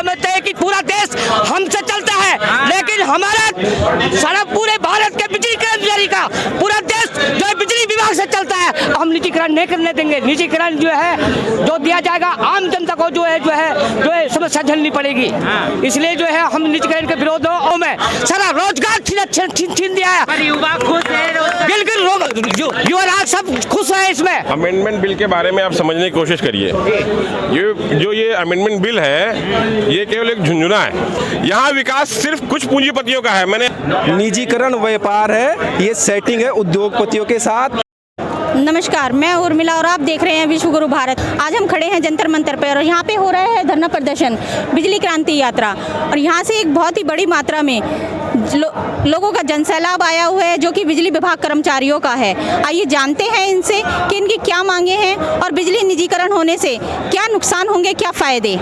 समझते हैं कि पूरा देश हमसे चलता है, लेकिन हमारा सारा पूरे भारत के बिजली कर्मचारी का पूरा देश जो है बिजली विभाग से चलता है। हम निजीकरण नहीं करने देंगे। निजीकरण जो है जो दिया जाएगा आम जनता को जो है समस्या झेलनी पड़ेगी। इसलिए जो है हम निजीकरण के विरोध में सारा रोजगार छीन दिया है। युवा खुश है, बिल्कुल युवा सब खुश है। इसमें अमेंडमेंट बिल के बारे में आप समझने की कोशिश करिए। ये अमेंडमेंट बिल है, ये केवल एक झुंझुना है। यहाँ विकास सिर्फ कुछ पूंजीपतियों का है। मैंने निजीकरण व्यापार है, ये सेटिंग है उद्योगपतियों के साथ। नमस्कार, मैं उर्मिला और आप देख रहे हैं विश्व गुरु भारत। आज हम खड़े हैं जंतर मंतर पर और यहाँ पे हो रहा है धरना प्रदर्शन, बिजली क्रांति यात्रा। और यहाँ से एक बहुत ही बड़ी मात्रा में लोगों का जनसैलाब आया हुआ है जो कि बिजली विभाग कर्मचारियों का है। आइए जानते हैं इनसे कि इनकी क्या मांगे हैं और बिजली निजीकरण होने से क्या नुकसान होंगे, क्या फ़ायदे।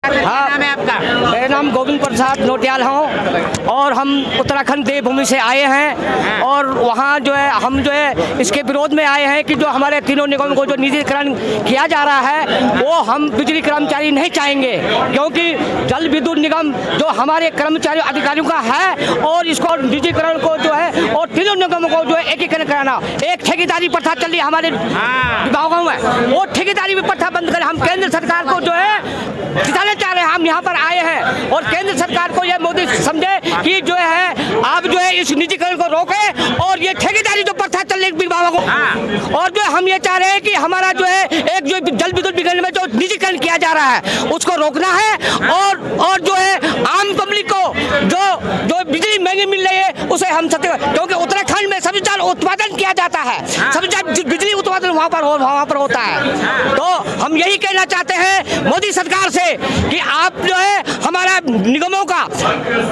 हाँ, नाम है आपका? मेरा नाम गोविंद प्रसाद नोटियाल हूँ और हम उत्तराखंड देवभूमि से आए हैं। और वहाँ जो है हम जो है इसके विरोध में आए हैं कि जो हमारे तीनों निगमों को जो निजीकरण किया जा रहा है वो हम बिजली कर्मचारी नहीं चाहेंगे, क्योंकि जल विद्युत निगम जो हमारे कर्मचारी अधिकारियों का है और इसको निजीकरण को जो है और तीनों निगमों को जो है एकीकरण कराना। एक ठेकेदारी प्रथा चल रही है हमारे गाँव में, वो ठेकेदारी प्रथा बंद कर हम केंद्र सरकार को जो है जिताना चाह रहे हैं। हम यहाँ पर आए हैं और केंद्र सरकार को यह मोदी समझे कि जो है आप जो है इस निजीकरण को रोके और ये ठेकेदारी जो प्रथा चल रही विभागों को। और जो हम ये चाह रहे हैं कि हमारा जो है एक जो जल विद्युत निगम में जो निजीकरण किया जा रहा है उसको रोकना है। और जो है आम पब्लिक को जो बिजली महंगी मिल रही है उसे हम सत्य, क्योंकि उत्तराखंड में सबसे ज्यादा उत्पादन किया जाता है, सबसे ज्यादा बिजली उत्पादन वहाँ पर होता है। तो हम यही कहना चाहते हैं मोदी सरकार से कि आप जो है हमारा निगमों का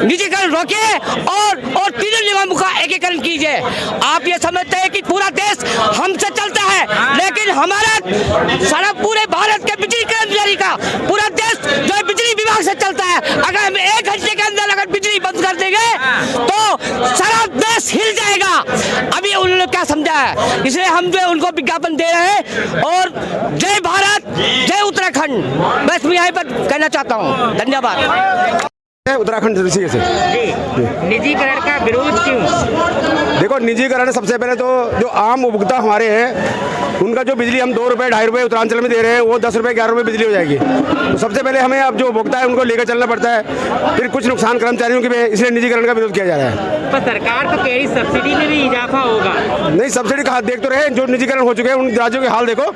निजीकरण रोकिए और तीनों निगमों का एकीकरण कीजिए। आप ये समझते हैं कि पूरा देश हमसे चलता है, लेकिन हमारा सारा पूरे भारत के बिजली कर्मचारी का पूरा देश जो है बिजली विभाग से चलता है। अगर हम 1 घंटे के अंदर अगर बिजली बंद कर देंगे तो सारा देश हिल जाएगा। अभी उन्होंने क्या समझा है, इसलिए हम जो है उनको विज्ञापन दे रहे हैं। और जय भारत, जय उत्तराखंड, बस मैं यहाँ पर कहना चाहता हूँ। धन्यवाद। उत्तराखंड ऋषिकेश से निजीकरण का विरोध क्यों? देखो, निजीकरण सबसे पहले तो जो आम उपभोक्ता हमारे हैं उनका जो बिजली हम 2 रुपये 2.5 रुपये उत्तरांचल में दे रहे हैं वो 10 रुपये 11 रुपये बिजली हो जाएगी। तो सबसे पहले हमें अब जो उपभोक्ता है उनको लेकर चलना पड़ता है। फिर कुछ नुकसान कर्मचारियों के भी, इसलिए निजीकरण का विरोध किया जा रहा है। पर सरकार तो कह रही सब्सिडी में भी इजाफा होगा। नहीं, सब्सिडी का देख तो रहे, जो निजीकरण हो चुके हैं उन राज्यों के हाल देखो।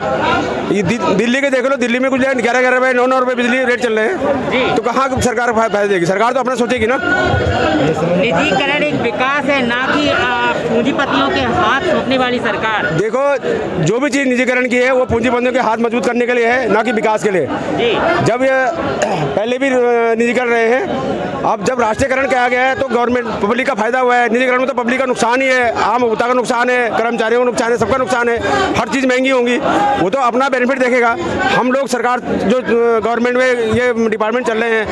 ये दिल्ली के देख लो, दिल्ली में कुछ 11 रुपये 9 रुपये बिजली रेट चल रहे हैं। तो कहाँ सरकार फायदा देगी? सरकार तो अपना सोचेगी ना। निजीकरण एक विकास है, ना कि पूंजीपतियों के हाथ सौंपने वाली सरकार। देखो, जो भी चीज़ निजीकरण की है वो पूंजीपतियों के हाथ मजबूत करने के लिए है, ना कि विकास के लिए। जब ये पहले भी निजीकरण रहे हैं, अब जब राष्ट्रीयकरण किया गया है तो गवर्नमेंट पब्लिक का फायदा हुआ है। निजीकरण में तो पब्लिक का नुकसान ही है, आम उपभोक्ता का नुकसान है, कर्मचारियों का नुकसान है, सबका नुकसान है। हर चीज़ महंगी होंगी, वो तो अपना बेनिफिट देखेगा। हम लोग सरकार जो गवर्नमेंट में ये डिपार्टमेंट चल रहे हैं,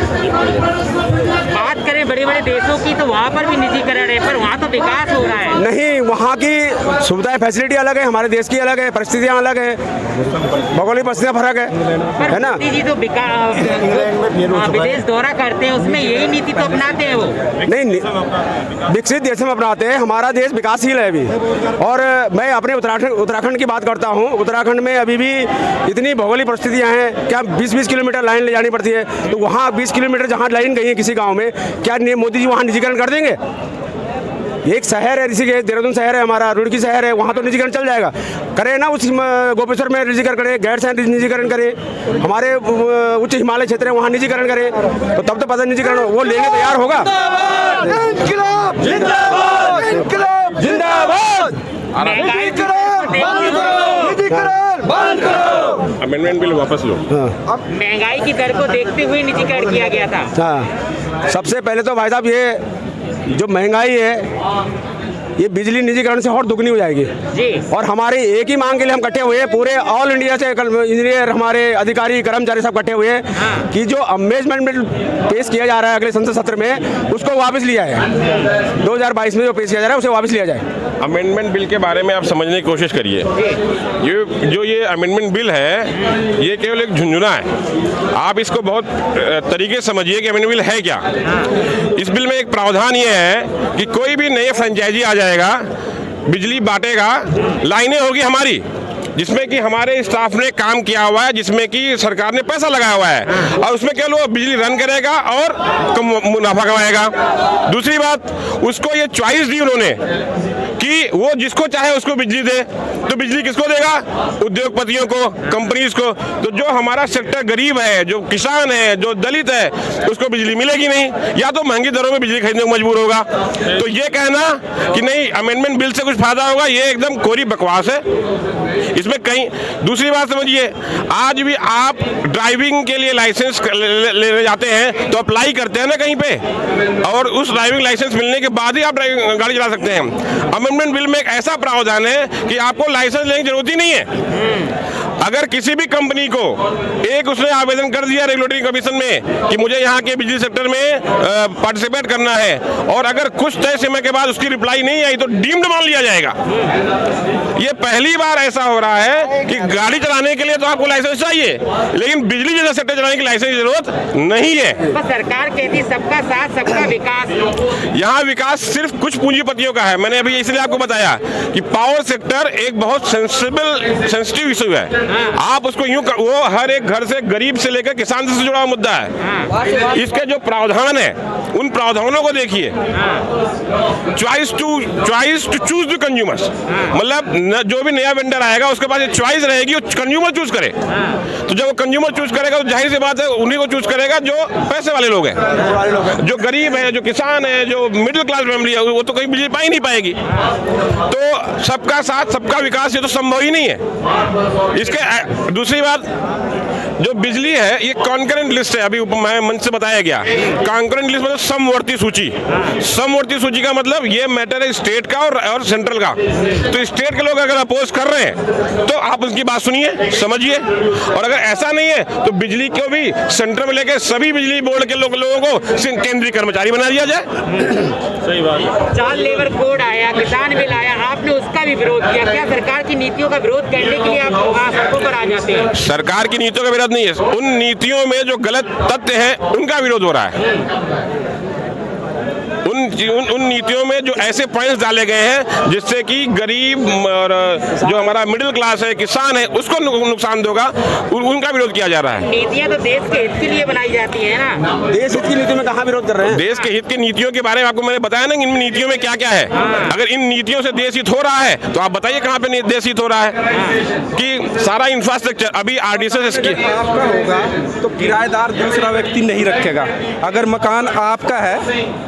बात करें बड़े बड़े देशों की तो वहाँ पर भी निजीकरण है, पर वहाँ तो विकास हो रहा है। नहीं, वहाँ की सुविधाएं फैसिलिटी अलग है, हमारे देश की अलग है, परिस्थितियाँ अलग है, भौगोलिक परिस्थितियाँ फर्क है ना। मोदी जी तो विदेश दौरा करते हैं उसमें यही नीति तो अपनाते हैं वो। नहीं, विकसित देश में अपनाते हैं, हमारा देश विकासशील है अभी। और मैं अपने उत्तराखंड की बात करता हूँ। उत्तराखंड में अभी भी इतनी भौगोलिक परिस्थितियाँ हैं, क्या 20-20 किलोमीटर लाइन ले जानी पड़ती है। तो वहाँ 20 किलोमीटर जहाँ लाइन गई है किसी गाँव में, क्या मोदी जी वहाँ निजीकरण कर देंगे? एक शहर है ऋषिकेश, देहरादून शहर है हमारा, रुड़की शहर है, वहाँ तो निजीकरण चल जाएगा। करें ना, उस गोपेश्वर में निजीकरण करें, गैरसैंण निजीकरण करें, हमारे उच्च हिमालय क्षेत्र है वहाँ निजीकरण करें, तो तब तो पता निजीकरण वो लेने तैयार होगा। अमेंडमेंट बिल वापस लो। महंगाई की दर को देखते हुए निजीकरण किया गया था। हाँ, सबसे पहले तो भाई साहब ये जो महंगाई है ये बिजली निजीकरण से और दुगनी हो जाएगी जी। और हमारी एक ही मांग के लिए हम इकट्ठे हुए हैं, पूरे ऑल इंडिया से इंजीनियर, हमारे अधिकारी, कर्मचारी सब इकट्ठे हुए हैं कि जो अमेंडमेंट बिल पेश किया जा रहा है अगले संसद सत्र में, उसको वापस लिया है। 2022 में जो पेश किया जा रहा है उसे वापस लिया जाए। अमेंडमेंट बिल के बारे में आप समझने की कोशिश करिए। ये अमेंडमेंट बिल है, ये केवल एक झुंझुना है। आप इसको बहुत तरीके से समझिए कि अमेंडमेंट बिल है क्या। इस बिल में एक प्रावधान ये है कि कोई भी नए फ्रेंचाइजी आ जाएगा, बिजली बांटेगा, लाइनें होगी हमारी, जिसमें कि हमारे स्टाफ ने काम किया हुआ है, जिसमें कि सरकार ने पैसा लगाया हुआ है, और उसमें केवल वो बिजली रन करेगा और मुनाफा कमाएगा। दूसरी बात, उसको ये चॉइस दी उन्होंने कि वो जिसको चाहे उसको बिजली दे। तो बिजली किसको देगा? उद्योगपतियों को, कंपनीज को। तो जो हमारा सेक्टर गरीब है, जो किसान है, जो दलित है, उसको बिजली मिलेगी नहीं, या तो महंगी दरों में बिजली खरीदने को मजबूर होगा। तो ये कहना कि नहीं अमेंडमेंट बिल से कुछ फायदा होगा, ये एकदम कोरी बकवास है। इसमें कहीं दूसरी बात समझिए, आज भी आप ड्राइविंग के लिए लाइसेंस लेने जाते हैं तो अप्लाई करते हैं ना कहीं पे, और उस ड्राइविंग लाइसेंस मिलने के बाद ही आप गाड़ी चला सकते हैं। अमेंडमेंट बिल में एक ऐसा प्रावधान है कि आपको लाइसेंस लेने की जरूरत ही नहीं है। अगर किसी भी कंपनी को एक उसने आवेदन कर दिया रेगुलेटरी कमीशन में कि मुझे यहाँ के बिजली सेक्टर में पार्टिसिपेट करना है, और अगर कुछ तय समय के बाद उसकी रिप्लाई नहीं आई तो डीम्ड मान लिया जाएगा। ये पहली बार ऐसा हो रहा है कि गाड़ी चलाने के लिए तो आपको लाइसेंस चाहिए, लेकिन बिजली जैसा सेक्टर चलाने की लाइसेंस की जरूरत नहीं है। पर सरकार कहती सबका साथ सबका विकास। यहाँ विकास सिर्फ कुछ पूंजीपतियों का है। मैंने अभी इसलिए आपको बताया कि पावर सेक्टर एक बहुत सेंसिटिव इशू है। आप उसको यूं वो हर एक घर से, गरीब से लेकर किसान से जुड़ा हुआ मुद्दा है। इसके जो प्रावधान है उन प्रावधानों को देखिए। Choice to choose the consumers, मतलब जो भी नया वेंडर आएगा उसके पास चॉइस रहेगी, वो कंज्यूमर चूज करे। तो जब वो कंज्यूमर चूज करेगा तो जाहिर सी बात है उन्हीं को चूज करेगा जो पैसे वाले लोग हैं। जो गरीब है, जो किसान है, जो मिडिल क्लास फैमिली है, वो तो कहीं बिजली पा ही नहीं पाएगी। तो सबका साथ सबका विकास ये तो संभव ही नहीं है। इसके दूसरी बात, जो बिजली है ये कॉन्करेंट लिस्ट है। अभी मंच से बताया गया कॉन्करेंट लिस्ट मतलब समवर्ती सूची। समवर्ती सूची का मतलब ये मैटर है स्टेट का और सेंट्रल का। तो स्टेट के लोग अगर अपोज कर रहे हैं तो आप उनकी बात सुनिए, समझिए, और अगर ऐसा नहीं है तो बिजली को भी सेंटर में लेकर सभी बिजली बोर्ड के लोगों को केंद्रीय कर्मचारी बना दिया जाए। सही बात। चाइल्ड लेबर कोड आया, किसान बिल आया, आपने उसका भी विरोध किया। क्या सरकार की नीतियों का विरोध करने के लिए आप सड़कों पर आ जाते हैं? सरकार की नीतियों का विरोध नहीं है, उन नीतियों में जो गलत तथ्य हैं उनका विरोध हो रहा है। उन नीतियों में जो ऐसे पॉइंट्स डाले गए हैं जिससे कि गरीब और जो हमारा मिडिल क्लास है, किसान है, उसको नुकसान होगा, उनका विरोध किया जा रहा है। नीतियां तो देश के हित के लिए बनाई जाती है ना। देश हित की नीतियों में कहाँ विरोध कर रहे हैं? देश के हित की नीतियों के बारे में आपको मैंने बताया ना, इन नीतियों में क्या क्या है। अगर इन नीतियों से देश हित हो रहा है तो आप बताइए कहाँ पे देश हित हो रहा है कि सारा इंफ्रास्ट्रक्चर अभी आरडीएसएस आपका होगा तो किराएदार दूसरा व्यक्ति नहीं रखेगा। अगर मकान आपका है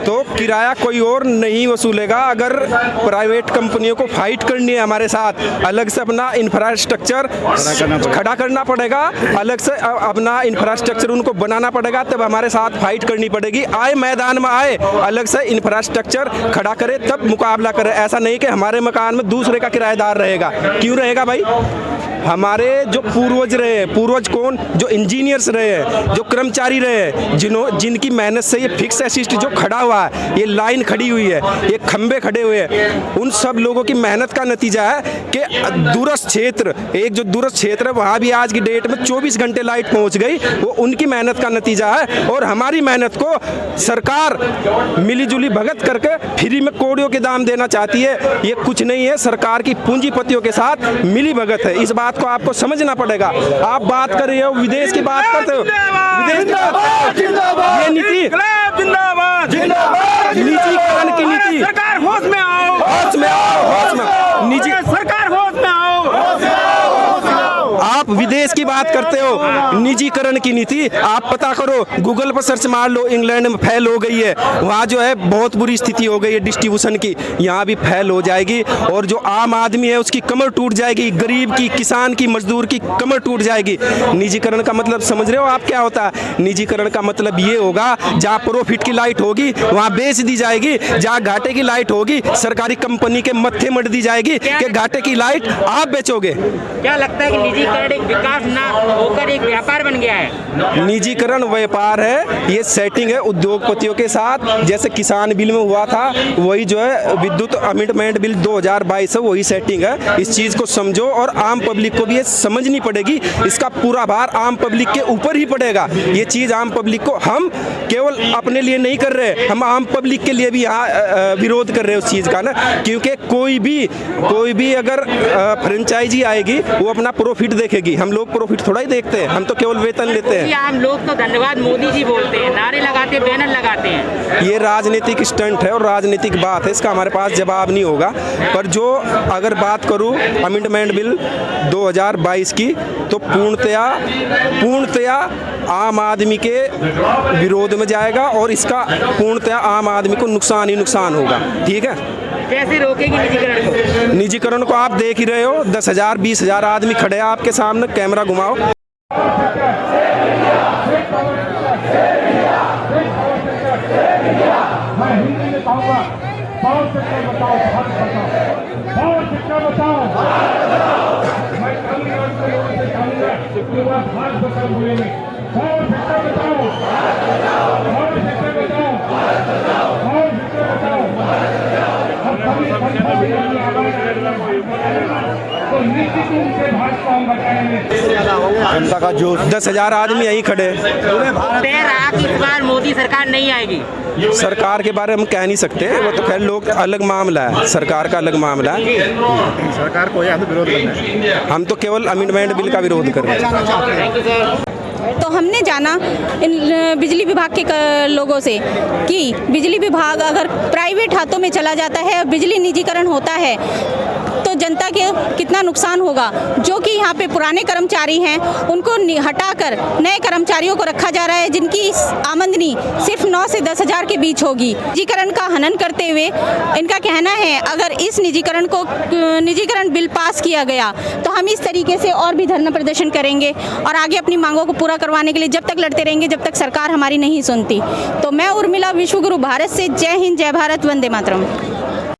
तो किराया कोई और नहीं वसूलेगा। अगर प्राइवेट कंपनियों को फाइट करनी है हमारे साथ, अलग से अपना इंफ्रास्ट्रक्चर खड़ा करना पड़ेगा, अलग से अपना इंफ्रास्ट्रक्चर उनको बनाना पड़ेगा, तब हमारे साथ फाइट करनी पड़ेगी। आए मैदान में आए, अलग से इंफ्रास्ट्रक्चर खड़ा करे तब मुकाबला करे। ऐसा नहीं कि हमारे मकान में दूसरे का किराएदार रहेगा। क्यों रहेगा भाई? हमारे जो पूर्वज रहे हैं, पूर्वज कौन? जो इंजीनियर्स रहे हैं, जो कर्मचारी रहे हैं, जिनकी मेहनत से ये फिक्स असिस्ट जो खड़ा हुआ है, ये लाइन खड़ी हुई है, ये खंबे खड़े हुए हैं, उन सब लोगों की मेहनत का नतीजा है कि दूरस्थ क्षेत्र, एक जो दूरस्थ क्षेत्र है वहाँ भी आज की डेट में 24 घंटे लाइट पहुँच गई, वो उनकी मेहनत का नतीजा है। और हमारी मेहनत को सरकार मिलीजुली भगत करके फ्री में कौड़ियों के दाम देना चाहती है। ये कुछ नहीं है, सरकार की पूंजीपतियों के साथ मिली भगत है। इस बात को आपको समझना पड़ेगा। आप बात कर रहे हो, विदेश की बात करते हो, विदेश की बात, ये नीति निजीकरण की नीति। सरकार होश में आओ, होश में आओ, होश में। सरकार होश में आओ। आप विदेश की बात बात करते हो निजीकरण की नीति, आप पता करो, गूगल पर सर्च मार लो, इंग्लैंड में फैल हो गई है, वहाँ जो है बहुत बुरी स्थिति हो गई है डिस्ट्रीब्यूशन की, यहाँ भी फैल हो जाएगी और जो आम आदमी है उसकी कमर टूट जाएगी, गरीब की, किसान की, मजदूर की कमर टूट जाएगी। निजीकरण का मतलब समझ रहे हो आप क्या होता है? निजीकरण का मतलब ये होगा जहाँ प्रॉफिट की लाइट होगी वहाँ बेच दी जाएगी, जहाँ घाटे की लाइट होगी सरकारी कंपनी के मत्थे मट दी जाएगी कि घाटे की लाइट आप बेचोगे। क्या लगता है कि निजीकरण एक विकास ना होकर एक व्यापार बन गया है? निजीकरण व्यापार है, ये सेटिंग है उद्योगपतियों के साथ, जैसे किसान बिल में हुआ था वही जो है विद्युत अमेंडमेंट बिल 2022 है, वही सेटिंग है। इस चीज़ को समझो और आम पब्लिक को भी ये समझनी पड़ेगी, इसका पूरा भार आम पब्लिक के ऊपर ही पड़ेगा। ये चीज़ आम पब्लिक को, हम केवल अपने लिए नहीं कर रहे, हम आम पब्लिक के लिए भी यहाँ विरोध कर रहे हैं उस चीज़ का ना, क्योंकि कोई भी अगर फ्रेंचाइजी आएगी वो अपना प्रॉफिट देखेगी, हम लोग प्रॉफिट थोड़ा ही देखते हैं, हम तो केवल वेतन लेते हैं। आम लोग तो धन्यवाद मोदी जी बोलते हैं, नारे लगाते हैं, बैनर लगाते हैं। ये राजनीतिक स्टंट है और राजनीतिक बात है, इसका हमारे पास जवाब नहीं होगा। पर जो अगर बात करूं अमेंडमेंट बिल 2022 की, तो पूर्णतया आम आदमी के विरोध में जाएगा और इसका पूर्णतया आम आदमी को नुकसान ही नुकसान होगा। ठीक है, कैसे रोकेंगे निजीकरण को? निजीकरण को आप देख ही रहे हो, 10,000 20,000 आदमी खड़े हैं आपके सामने, कैमरा घुमाओ। जनता का जो 10,000 आदमी यहीं खड़े। तय रहा कि इस बार मोदी सरकार नहीं आएगी। सरकार के बारे में हम कह नहीं सकते, वो तो खैर लोग अलग मामला है, सरकार का अलग मामला है। सरकार को यहाँ विरोध करना है, हम तो केवल अमेंडमेंट बिल का विरोध कर रहे हैं। तो हमने जाना इन बिजली विभाग के लोगों से कि बिजली विभाग अगर प्राइवेट हाथों में चला जाता है और बिजली निजीकरण होता है तो जनता के कितना नुकसान होगा। जो कि यहाँ पे पुराने कर्मचारी हैं उनको हटाकर नए कर्मचारियों को रखा जा रहा है जिनकी आमदनी सिर्फ 9 से 10,000 के बीच होगी। निजीकरण का हनन करते हुए इनका कहना है अगर इस निजीकरण बिल पास किया गया तो हम इस तरीके से और भी धरना प्रदर्शन करेंगे और आगे अपनी मांगों को पूरा करवाने के लिए जब तक लड़ते रहेंगे जब तक सरकार हमारी नहीं सुनती। तो मैं उर्मिला विश्व गुरु भारत से जय हिंद, जय भारत, वंदे मातरम।